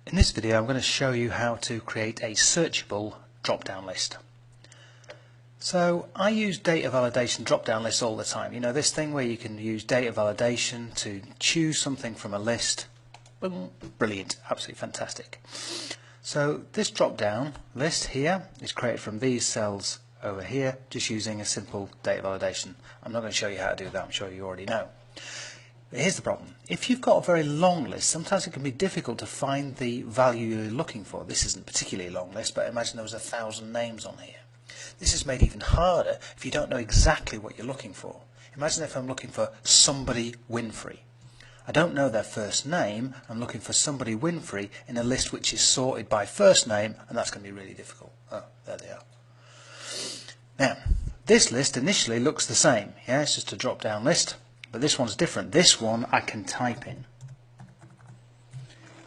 In this video I'm going to show you how to create a searchable drop-down list. So I use data validation drop-down lists all the time. You know, this thing where you can use data validation to choose something from a list. Boom, brilliant, absolutely fantastic. So this drop-down list here is created from these cells over here, just using a simple data validation. I'm not going to show you how to do that, I'm sure you already know. But here's the problem. If you've got a very long list, sometimes it can be difficult to find the value you're looking for. This isn't a particularly long list, but imagine there was 1,000 names on here. This is made even harder if you don't know exactly what you're looking for. Imagine if I'm looking for somebody Winfrey. I don't know their first name, I'm looking for somebody Winfrey in a list which is sorted by first name, and that's going to be really difficult. Oh, there they are. Now, this list initially looks the same. Yeah, it's just a drop-down list. But this one's different. This one I can type in.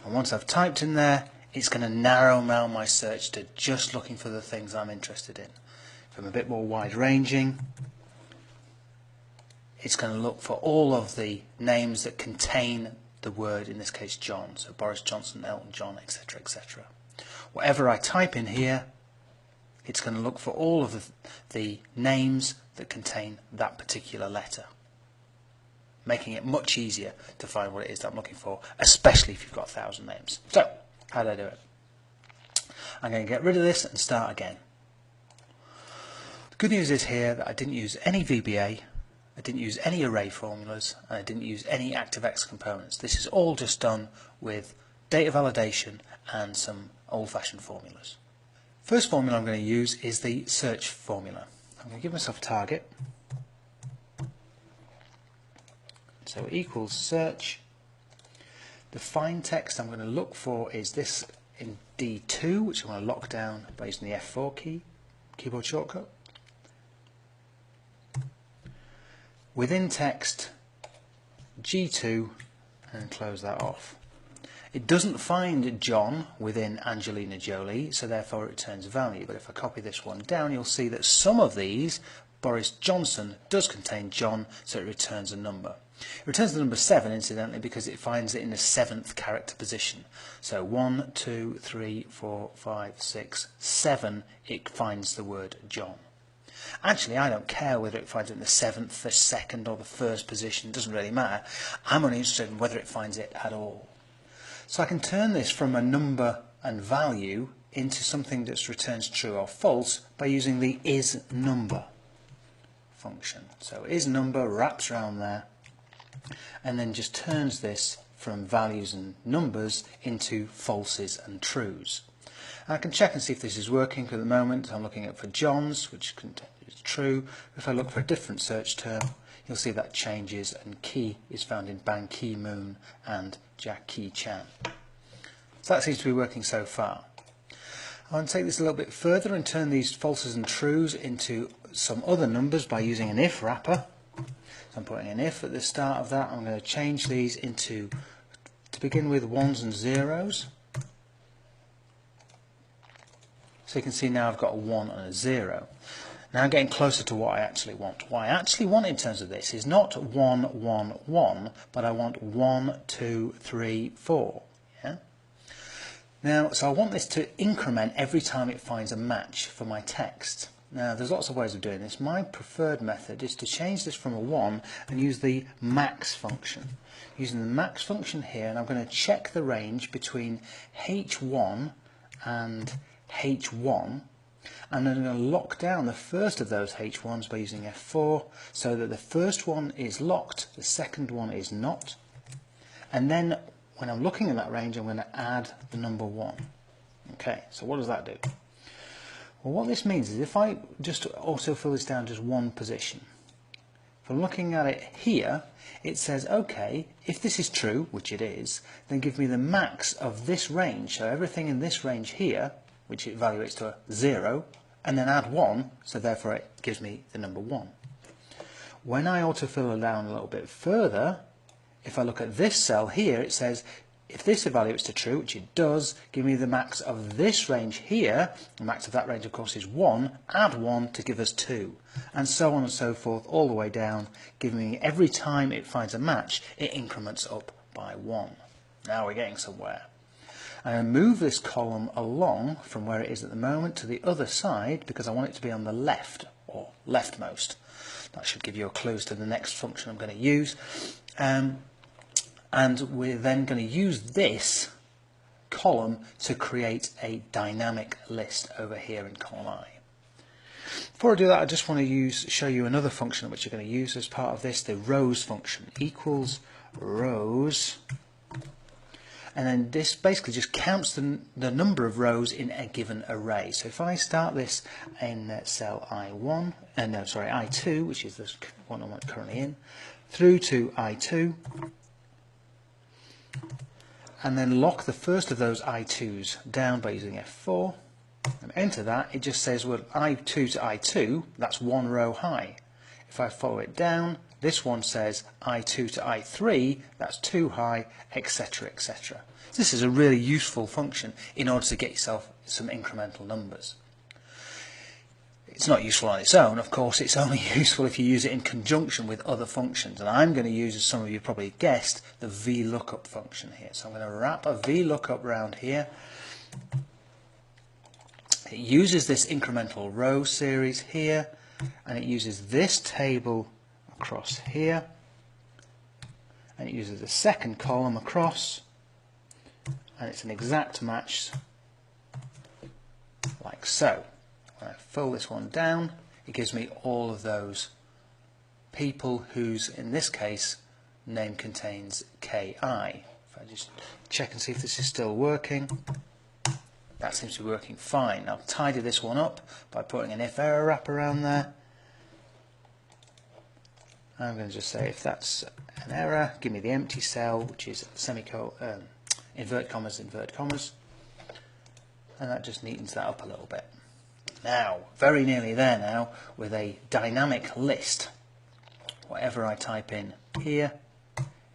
And once I've typed in there, it's going to narrow down my search to just looking for the things I'm interested in. If I'm a bit more wide-ranging, it's going to look for all of the names that contain the word, in this case John. So Boris Johnson, Elton John, etc., etc. Whatever I type in here, it's going to look for all of the names that contain that particular letter, making it much easier to find what it is that I'm looking for, especially if you've got 1,000 names. So, how do I do it? I'm going to get rid of this and start again. The good news is here that I didn't use any VBA, I didn't use any array formulas, and I didn't use any ActiveX components. This is all just done with data validation and some old-fashioned formulas. First formula I'm going to use is the search formula. I'm going to give myself a target. So equals search. The find text I'm going to look for is this in D2, which I'm going to lock down by using the F4 key, keyboard shortcut. Within text, G2, and close that off. It doesn't find John within Angelina Jolie, so therefore it returns value. But if I copy this one down, you'll see that some of these, Boris Johnson, does contain John, so it returns a number. It returns the number 7, incidentally, because it finds it in the 7th character position. So 1, 2, 3, 4, 5, 6, 7, it finds the word John. Actually, I don't care whether it finds it in the 7th, the 2nd, or the 1st position. It doesn't really matter. I'm only interested in whether it finds it at all. So I can turn this from a number and value into something that returns true or false by using the isNumber function. So isNumber wraps around there and then just turns this from values and numbers into falses and trues. And I can check and see if this is working. At the moment I'm looking at for John's, which is true. If I look for a different search term, you'll see that changes, and Ki is found in Ban Ki-moon and Jackie Chan. So that seems to be working so far. I want to take this a little bit further and turn these falses and trues into some other numbers by using an if wrapper. So I'm putting an if at the start of that. I'm going to change these into, to begin with, 1s and 0s. So you can see now I've got a 1 and a 0. Now I'm getting closer to what I actually want. What I actually want in terms of this is not 1, 1, 1, but I want 1, 2, 3, 4. Yeah? Now, so I want this to increment every time it finds a match for my text. Now, there's lots of ways of doing this. My preferred method is to change this from a 1 and use the max function. Using the max function here, and I'm going to check the range between H1 and H1. And then I'm going to lock down the first of those H1s by using F4 so that the first one is locked, the second one is not. And then when I'm looking at that range, I'm going to add the number 1. Okay, so what does that do? Well, what this means is if I just autofill this down just one position, if I'm looking at it here, it says, okay, if this is true, which it is, then give me the max of this range. So everything in this range here, which it evaluates to a 0, and then add 1, so therefore it gives me the number 1. When I autofill it down a little bit further, if I look at this cell here, it says, if this evaluates to true, which it does, give me the max of this range here, the max of that range of course is 1, add 1 to give us 2, and so on and so forth all the way down, giving me every time it finds a match, it increments up by 1. Now we're getting somewhere. and move this column along from where it is at the moment to the other side because I want it to be on the left or leftmost. That should give you a clue as to the next function I'm going to use. And we're then going to use this column to create a dynamic list over here in column I. Before I do that, I just want to show you another function which you're going to use as part of this, the rows function, equals rows, and then this basically just counts the number of rows in a given array. So if I start this in cell I1, I2, which is the one I'm currently in, through to I2, and then lock the first of those I2s down by using F4, and enter that, it just says, well, I2 to I2, that's one row high. If I follow it down, this one says I2 to I3, that's 2 high, etc., etc. This is a really useful function in order to get yourself some incremental numbers. It's not useful on its own, of course, it's only useful if you use it in conjunction with other functions. And I'm going to use, as some of you probably guessed, the VLOOKUP function here. So I'm going to wrap a VLOOKUP around here. It uses this incremental row series here, and it uses this table across here, and it uses the second column across, and it's an exact match like so. When I fill this one down, it gives me all of those people whose, in this case, name contains KI. If I just check and see if this is still working, that seems to be working fine. I'll tidy this one up by putting an if error wrap around there. I'm going to just say if that's an error, give me the empty cell, which is semicolon, invert commas, and that just neatens that up a little bit. Now, very nearly there now with a dynamic list. Whatever I type in here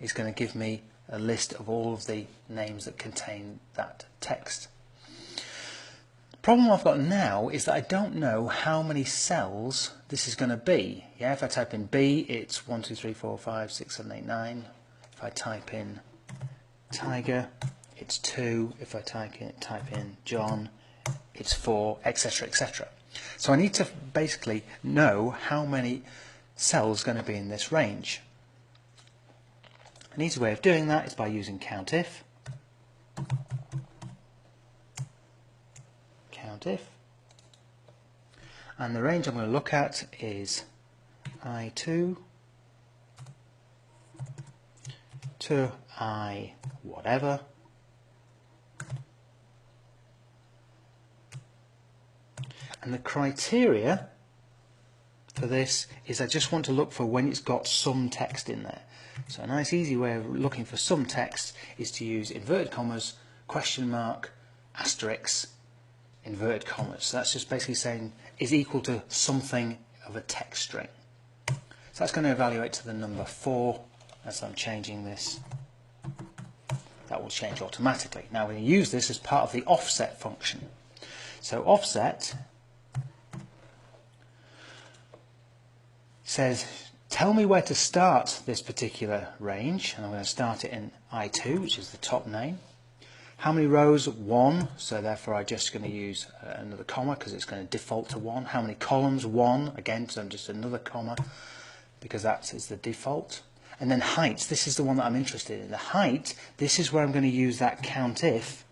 is going to give me a list of all of the names that contain that text. The problem I've got now is that I don't know how many cells this is going to be. Yeah, if I type in B, it's 1, 2, 3, 4, 5, 6, 7, 8, 9. If I type in Tiger, it's 2. If I type in John, it's 4, etc., etc. So I need to basically know how many cells are going to be in this range. An easy way of doing that is by using COUNTIF. And the range I'm going to look at is I2 to I whatever, and the criteria for this is I just want to look for when it's got some text in there. So a nice easy way of looking for some text is to use inverted commas, question mark, asterisk, inverted commas. So that's just basically saying is equal to something of a text string. So that's going to evaluate to the number 4 as I'm changing this. That will change automatically. Now we're going to use this as part of the offset function. So offset says tell me where to start this particular range, and I'm going to start it in I2, which is the top name. How many rows? 1, so therefore I'm just going to use another comma because it's going to default to 1. How many columns? 1, again, so I'm just another comma because that is the default. And then height, this is the one that I'm interested in. The height, this is where I'm going to use that COUNTIF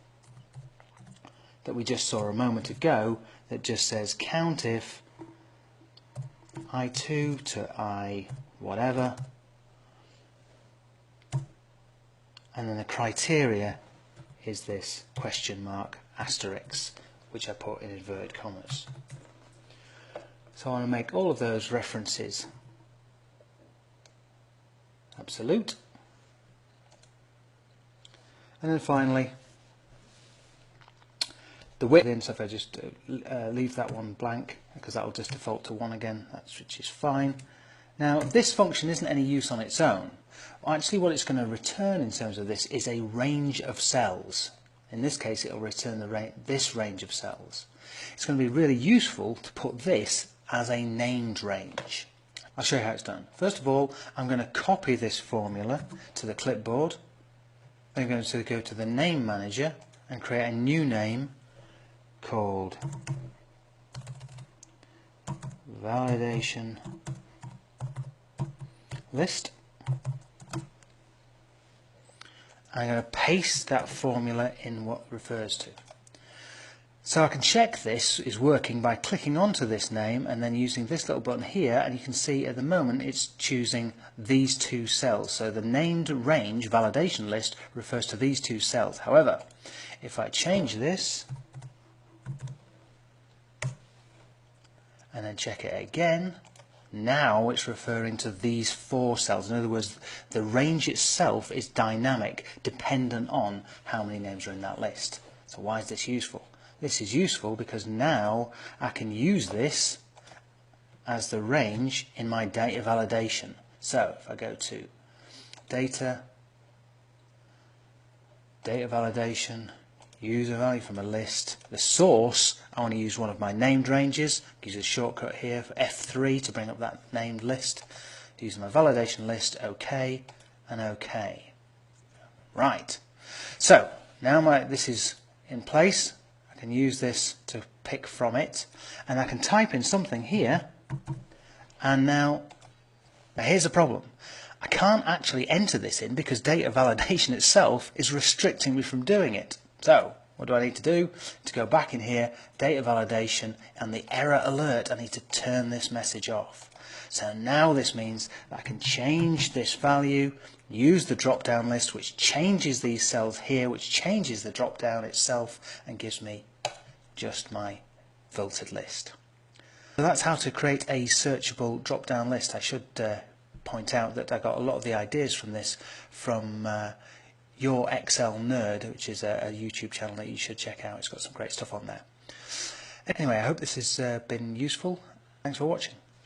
that we just saw a moment ago that just says COUNTIF I2 to I whatever, and then the criteria is this question mark asterisk, which I put in inverted commas. So I want to make all of those references absolute, and then finally the width. So if I just leave that one blank because that will just default to 1 again, which is fine. Now this function isn't any use on its own. Actually what it's going to return in terms of this is a range of cells. In this case it will return this range of cells. It's going to be really useful to put this as a named range. I'll show you how it's done. First of all, I'm going to copy this formula to the clipboard. Then I'm going to go to the name manager and create a new name called validation list. I'm going to paste that formula in what it refers to. So I can check this is working by clicking onto this name and then using this little button here, and you can see at the moment it's choosing these two cells. So the named range validation list refers to these two cells. However, if I change this and then check it again, now it's referring to these 4 cells. In other words, the range itself is dynamic, dependent on how many names are in that list. So why is this useful? This is useful because now I can use this as the range in my data validation. So if I go to data validation, user value from a list, the source, I want to use one of my named ranges. Use a shortcut here for F3 to bring up that named list. Use my validation list, OK, and OK. Right. So now this is in place. I can use this to pick from it, and I can type in something here, and now here's the problem. I can't actually enter this in because data validation itself is restricting me from doing it. So what do I need to do? To go back in here, data validation, and the error alert, I need to turn this message off. So now this means that I can change this value, use the drop down list which changes these cells here, which changes the drop down itself and gives me just my filtered list. So that's how to create a searchable drop down list. I should point out that I got a lot of the ideas from this from Your Excel Nerd, which is a YouTube channel that you should check out. It's got some great stuff on there. Anyway, I hope this has been useful. Thanks for watching.